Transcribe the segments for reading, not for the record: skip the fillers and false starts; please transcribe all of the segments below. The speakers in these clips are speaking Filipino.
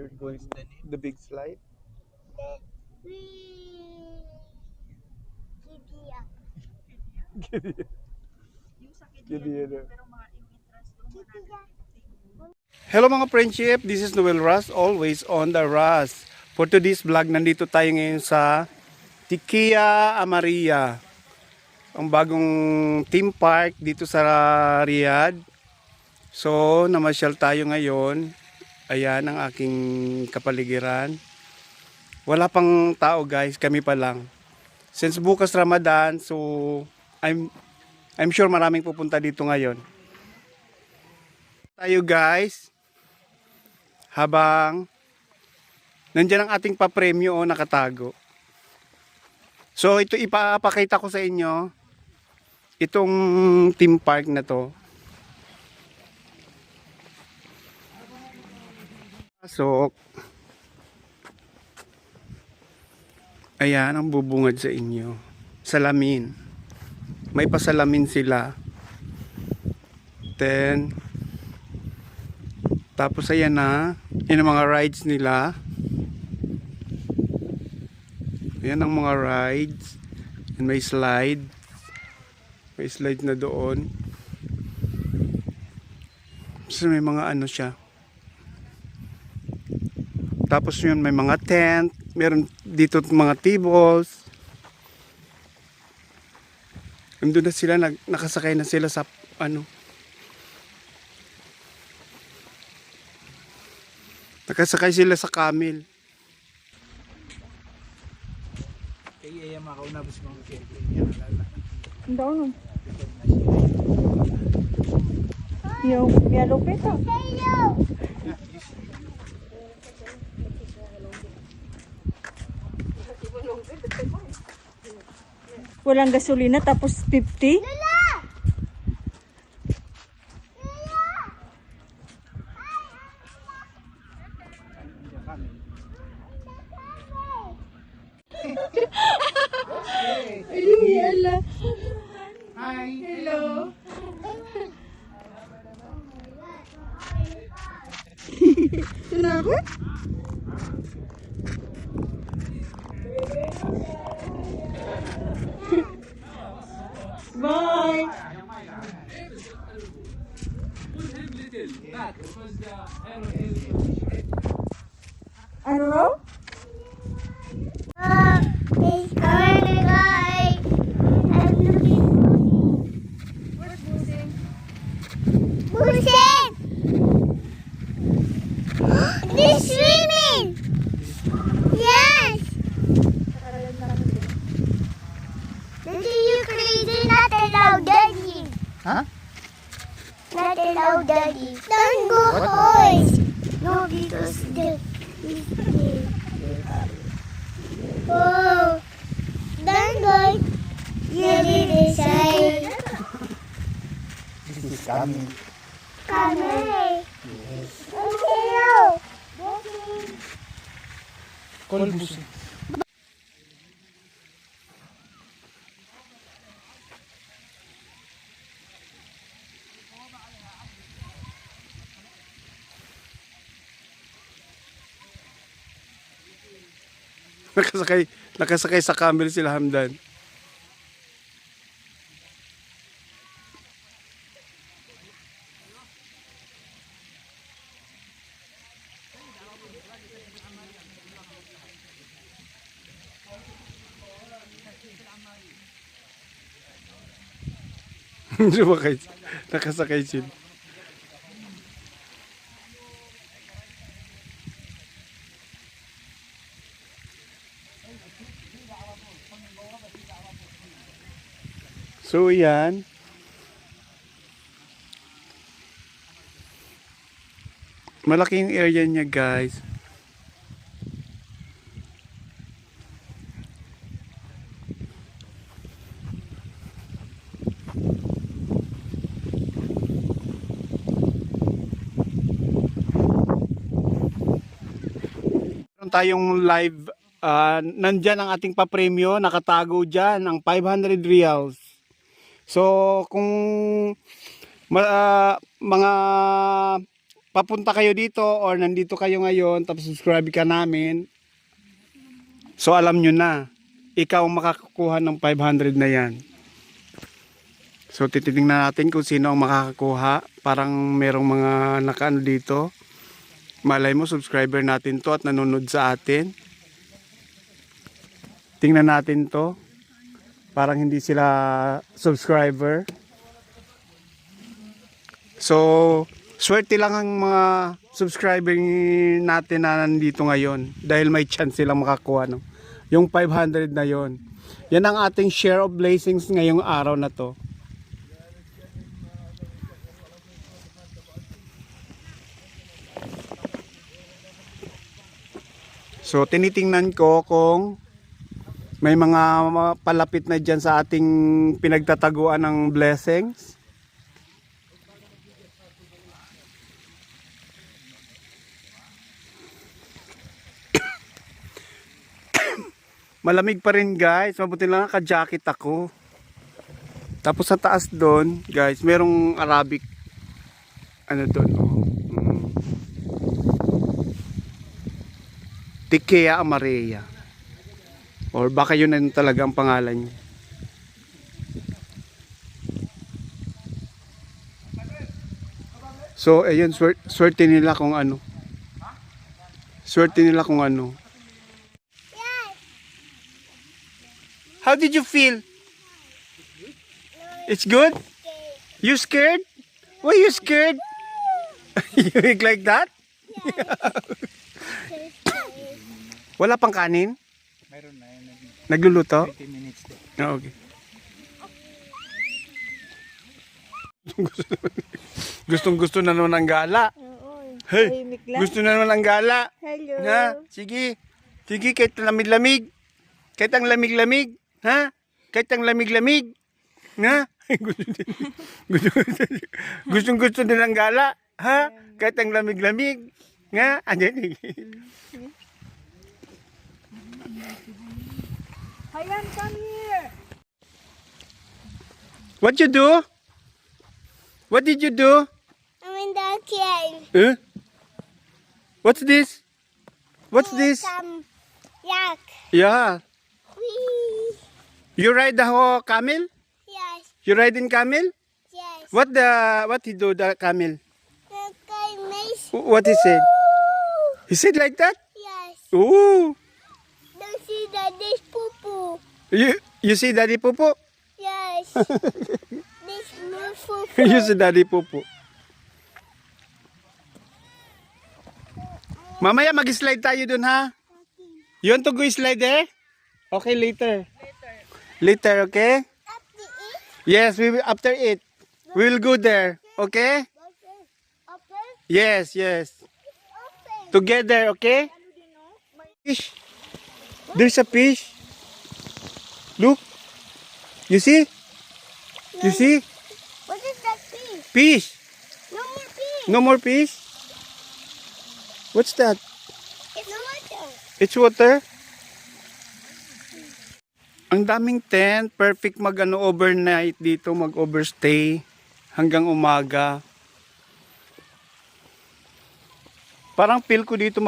you're going the big slide? Hello mga friendship, this is Noel Ras, always on the Ras. For today's vlog, nandito tayo ngayon sa Tikia Amaria, ang bagong theme park dito sa Riyadh. So, namasyal tayo ngayon. Ayan ang aking kapaligiran. Wala pang tao guys, kami pa lang. Since bukas Ramadan, so I'm sure maraming pupunta dito ngayon. Tayo guys, habang nandiyan ang ating papremyo nakatago. So ito ipapakita ko sa inyo itong theme park na to. Pasok. Ayan ang bubungad sa inyo. Salamin. May pasalamin sila. Then tapos ayan na, yun ang mga rides nila. Ayan ang mga rides. And may slide. May slide na doon. So may mga ano siya. Tapos yun may mga tent. Meron dito mga tables. Nandun na sila, nakasakay na sila sa ano. Nakasakay sila sa camel. Kaya iya makauna bus mga kaya. Ang daon no. Yo, yellow peta. Walang gasolina tapos 50. Ay, ala. Hi. Hello. Kenapa? Bye. I don't know. It's coming alive. I'm looking. What's moving? Who's it? They're swimming. Yes. Daddy, you crazy. Not allowed, Daddy. Huh? Not allowed, Daddy. Don't go, boys. No, because the. Oh, don't go. You did decide. This is coming. Come here. Hello. Call bus. Nakasakay sa camel sila Hamdan. Nakasakay sila. So yan. Malaki yung area niya guys. Meron tayong live. Nandyan ang ating papremyo. Nakatago dyan ang 500 reals. So kung mga papunta kayo dito or nandito kayo ngayon tapos subscribe ka namin, so alam nyo na, ikaw ang makakakuha ng 500 na yan. So titingnan natin kung sino ang makakakuha. Parang merong mga nakaano dito. Malay mo subscriber natin to at nanonood sa atin. Tingnan natin to. Parang hindi sila subscriber. So swerte lang ang mga subscriber natin na nandito ngayon dahil may chance silang makakuha no? Yung 500 na yon. Yan ang ating share of blessings ngayong araw na to. So tinitingnan ko kung may mga palapit na dyan sa ating pinagtataguan ng blessings. Malamig pa rin guys, mabuti lang naka-jacket ako. Tapos sa taas doon guys, merong Arabic ano doon Tikea Amaria. Or baka yun na talaga ang pangalan niya. So ayun, swerte nila kung ano. Swerte nila kung ano. How did you feel? It's good? You scared? Why you scared? You look like that? Wala pang kanin? Meron na yun. Nagluluto? 20 minutes din. Oh, okay. Gustong gusto na naman ang gala. Hey, gusto na naman ang gala. Hello. Ha? Sige. Sige, kahit lamig-lamig. Kahit ang lamig-lamig. Ha? Kahit ang lamig-lamig. Ha? Gustong-gusto din ang gala. Ha? Kahit ang lamig-lamig. Nga? Andiyan. Hayan, come here. What you do? What did you do? I'm in the kitchen. Huh? What's this? What's this? Some yak. Yeah. Whee. You ride the camel? Yes, You ride in camel? yes. What he do the camel? The guy makes. What he said? He said like that? Yes. Ooh. Don't see that this poo poo. You see Daddy Popo? Yes. This move poo You see Daddy Popo. Mamaya mag-slide tayo dun ha? You want to go slide there? Okay, later. Later, okay? After it. Yes, we will after it. We will go there, okay? Okay. Open. Yes, yes. Open. Together, okay? Fish. There's a fish. Look. You see? You see? What is that fish? Fish. No more fish. No more fish. What's that? It's water. It's water. Ang daming tent, perfect overnight dito, mag-overstay hanggang umaga. Parang feel ko dito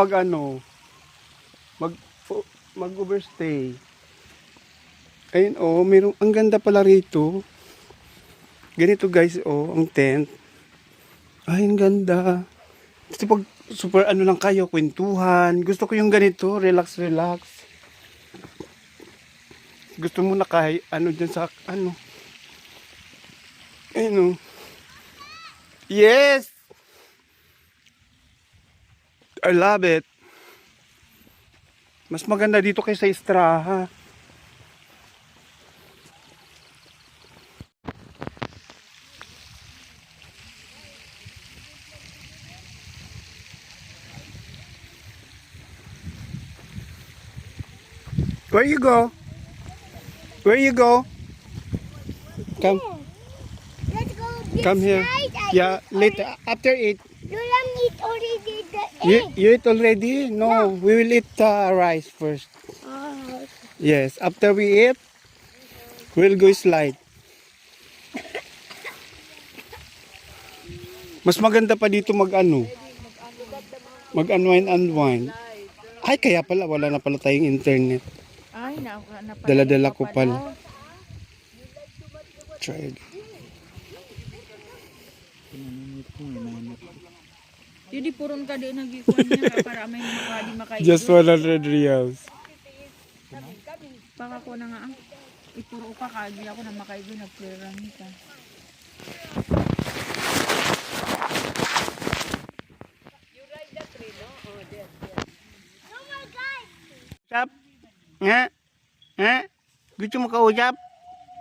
mag-overstay. Ayun mayroong ang ganda pala rito. Ganito guys, ang tent. Ay, ang ganda. Gusto pag super lang kayo, kwentuhan. Gusto ko yung ganito, relax. Gusto mo na kahit dyan sa Yes! I love it. Mas maganda dito kaysa Estraha. Where you go? Where you go? Come. Let's go this Come here. side. Yeah, later after eat. You don't eat already the You, egg. you eat already? No, we will eat rice first. Oh. Yes, after we eat, we'll go slide. Mas maganda pa dito Mag-unwind. Ay, kaya pala, wala na pala tayong internet. Ay, Dala-dala ko pala. Try it. Jadi purun ka din nagikuan niya para may makadi makain. Just 100 reals. Baka ko na nga ang ipuro ka kagi ako na makaigo nagpirang ka. Usap? Nga? Nga? Gusto mo kausap?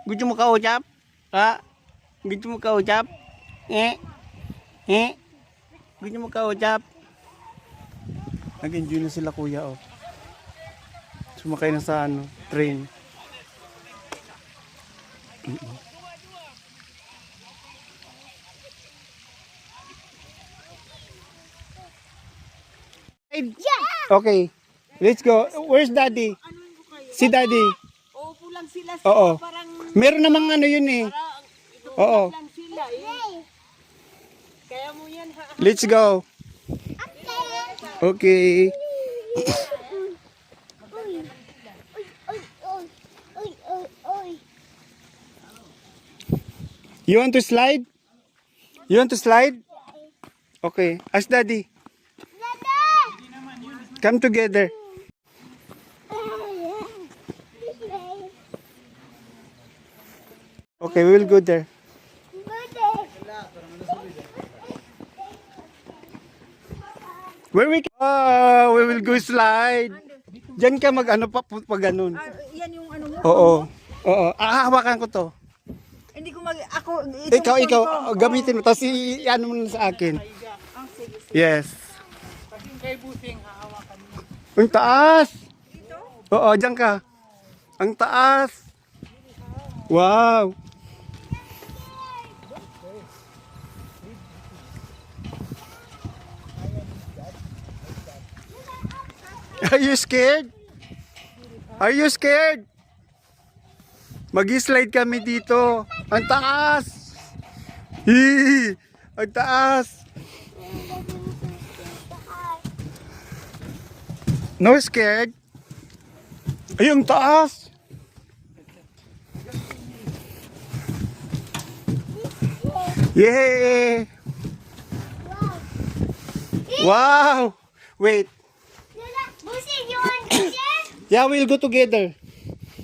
Gusto mo kausap? Ha? Gusto mo kausap? Gusto mo kausap? Nag-enjoy na sila kuya oh. Sumakay na sa ano, train. Okay. Let's go. Where's daddy? Si daddy. Opo lang sila Oo. parang Meron namang ano yun eh. Oo. lang sila eh. Kaya mo yan ha. Let's go. Okay. You want to slide? You want to slide? Okay. Ask daddy. Come together. Okay, we will go there. Where we will go slide. Diyan ka mag ano pa ganun. Yan yung ano mo. Oo. Oo. Hawakan ko to. Hindi ko ako Ikaw, gamitin mo. Tapos ano mo na sa akin. Yes. Ang taas. Oo, diyan ka. Ang taas. Wow. Are you scared? Are you scared? Mag-slide kami dito. Ang taas. Hii, ang taas. No scared? Ay, ang taas. Yay! Wow! Wait. Busi, you want to share? Yeah, we'll go together.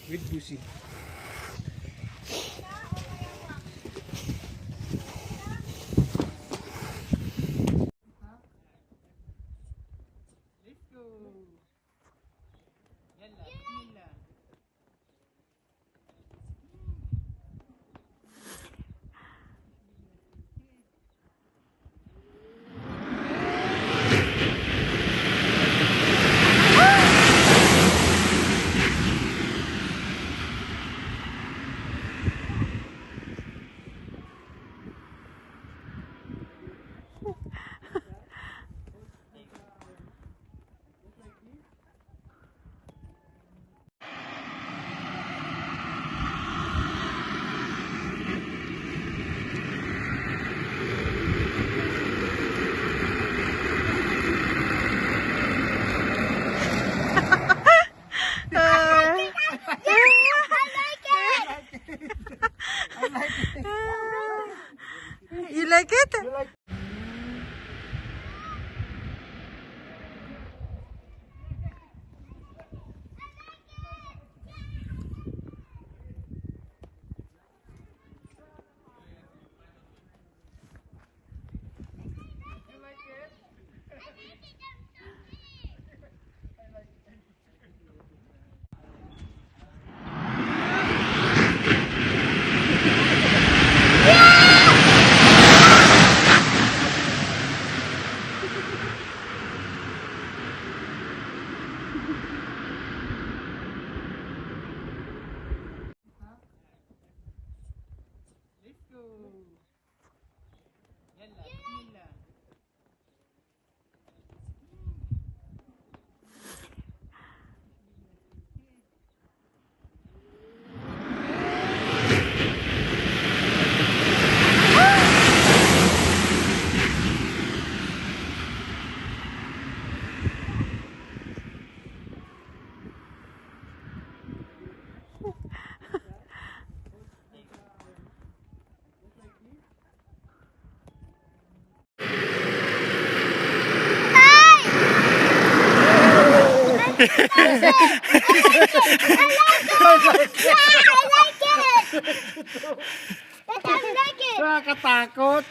With Lucy. But I like it. Nakakatakot.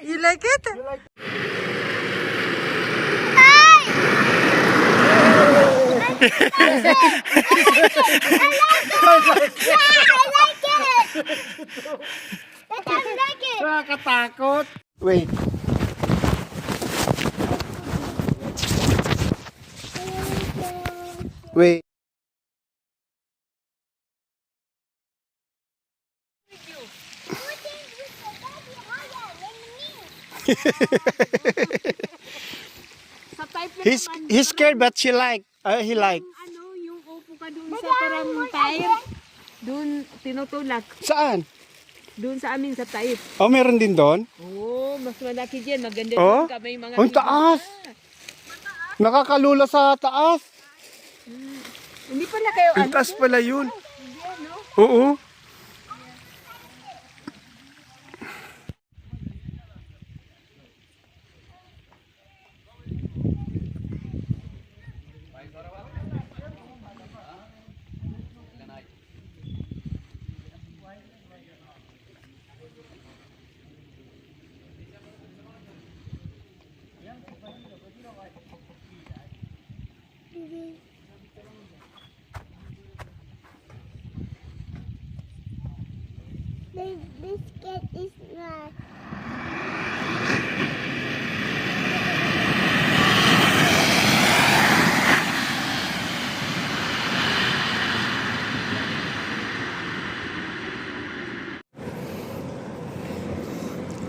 You like it? Nakakatakot. Wait. Wait. Sa type na He's scared but he like. ano, yung upo ka doon sa parang type. Doon tinutulak. Saan? Doon sa amin sa type. Oh, meron din doon? Oo, mas malaki dyan. Maganda Oh? doon ka. May mga Ang taas. Nakakalula sa taas. Hindi pala kayo Ang taas pala yun. Oo. This biscuit is not.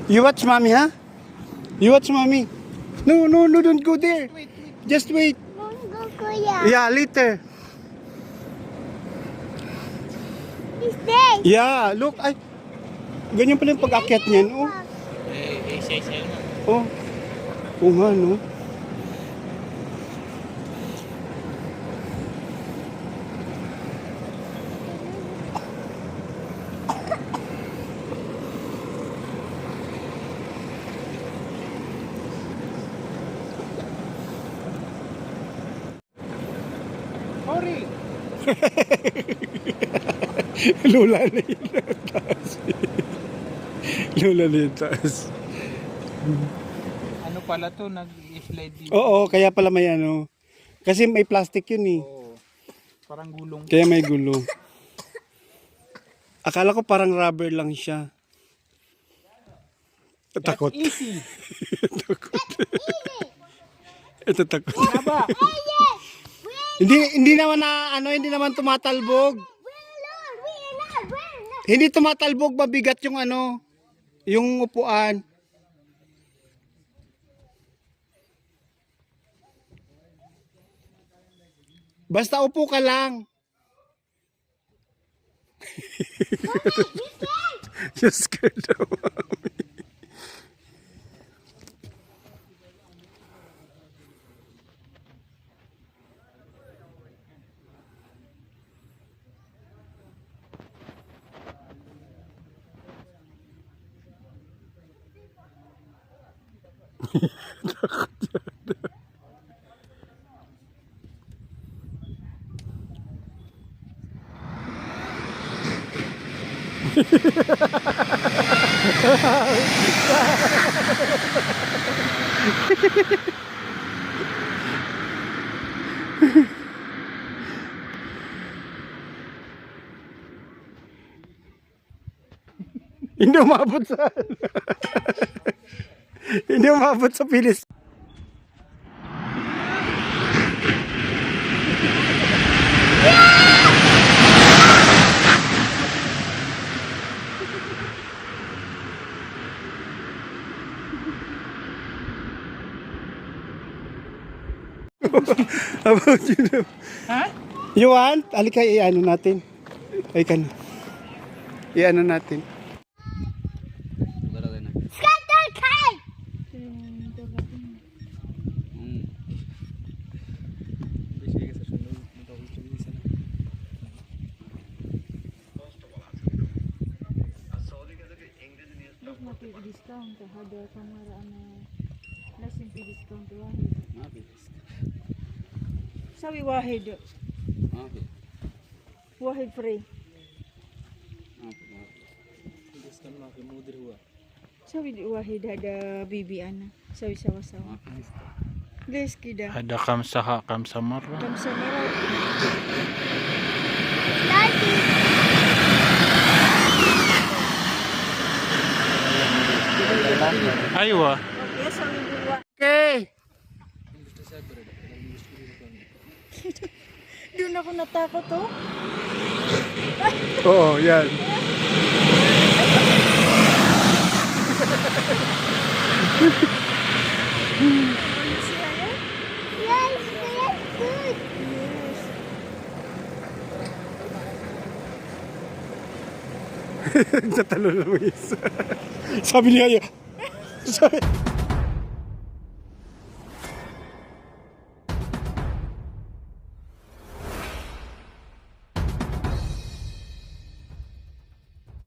You watch mommy, huh? You watch mommy. No, don't go there. Just wait. Don't go, Kuya. Yeah, later. This day. Yeah, look. Ay, ganyan pala yung pag-akyat niyan. Oh. Oh. Oo nga, no? Sorry. Lula na yung taas. Lula na yung taas. Ano pala to, nag-slide dito. Oo, kaya pala may ano. Kasi may plastic yun eh. Oo. Parang gulong. Kaya may gulo. Akala ko parang rubber lang siya. Takot. Easy. Takot. Ito takot. Haba. Hindi naman na ano, hindi naman tumatalbog. Hindi tumatalbog, mabigat yung ano, yung upuan. Basta upo ka lang. You're scared of mommy. Hindi umabot sa hindi umabot sa pilis. About you know. Ha? You want? Halika, i-ano natin. Ay ka na. I-ano natin. Scatter kite! Look na discount hada kamera ana lasin discount wahid. Sabi wahid. Wahid free. Sabi di wahid ada bibi ana. Sabi sawa-sawa. Guys kida. Ada kamsaha kamsamara. Kamsa mara. Daddy! Aywa. Okay, sabi dua. Okay. Doon ako natakot oh. Oo, yan. Yes, yes, good! Natalo lang yung isa. Sabi niya, sabi,